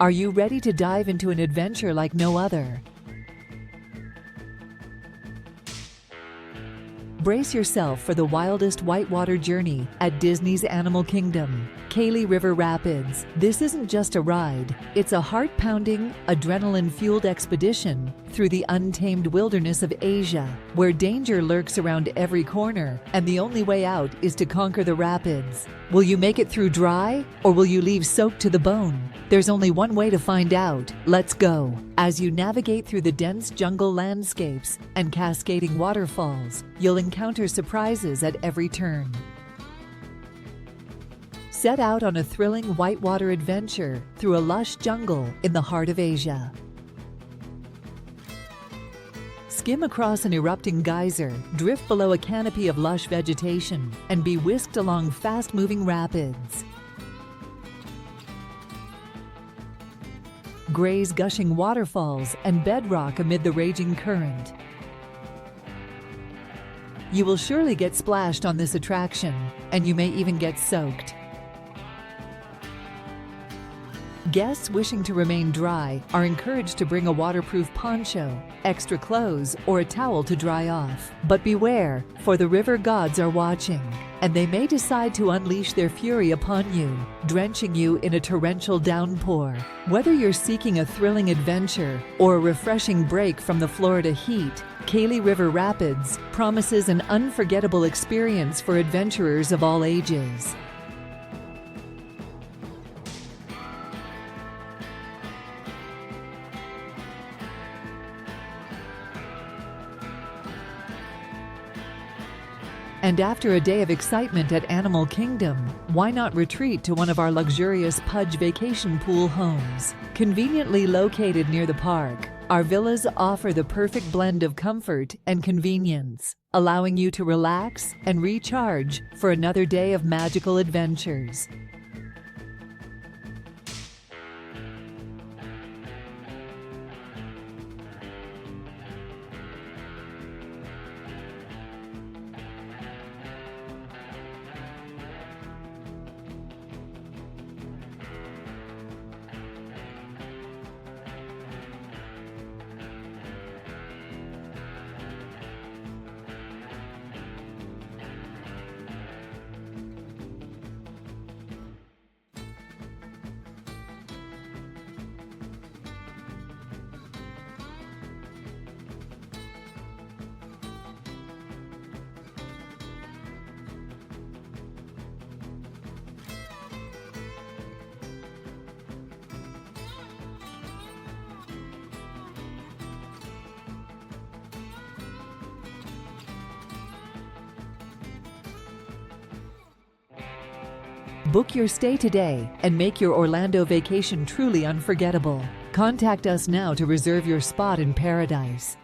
Are you ready to dive into an adventure like no other? Brace yourself for the wildest whitewater journey at Disney's Animal Kingdom, Chakranadi River Rapids. This isn't just a ride, it's a heart-pounding, adrenaline-fueled expedition through the untamed wilderness of Asia, where danger lurks around every corner, and the only way out is to conquer the rapids. Will you make it through dry, or will you leave soaked to the bone? There's only one way to find out. Let's go. As you navigate through the dense jungle landscapes and cascading waterfalls, you'll encounter surprises at every turn. Set out on a thrilling whitewater adventure through a lush jungle in the heart of Asia. Skim across an erupting geyser, drift below a canopy of lush vegetation, and be whisked along fast-moving rapids. Graze gushing waterfalls and bedrock amid the raging current. You will surely get splashed on this attraction, and you may even get soaked. Guests wishing to remain dry are encouraged to bring a waterproof poncho, extra clothes, or a towel to dry off. But beware, for the river gods are watching, and they may decide to unleash their fury upon you, drenching you in a torrential downpour. Whether you're seeking a thrilling adventure or a refreshing break from the Florida heat, Chakranadi River Rapids promises an unforgettable experience for adventurers of all ages. And after a day of excitement at Animal Kingdom, why not retreat to one of our luxurious Plunge vacation pool homes? Conveniently located near the park, our villas offer the perfect blend of comfort and convenience, allowing you to relax and recharge for another day of magical adventures. Book your stay today and make your Orlando vacation truly unforgettable. Contact us now to reserve your spot in paradise.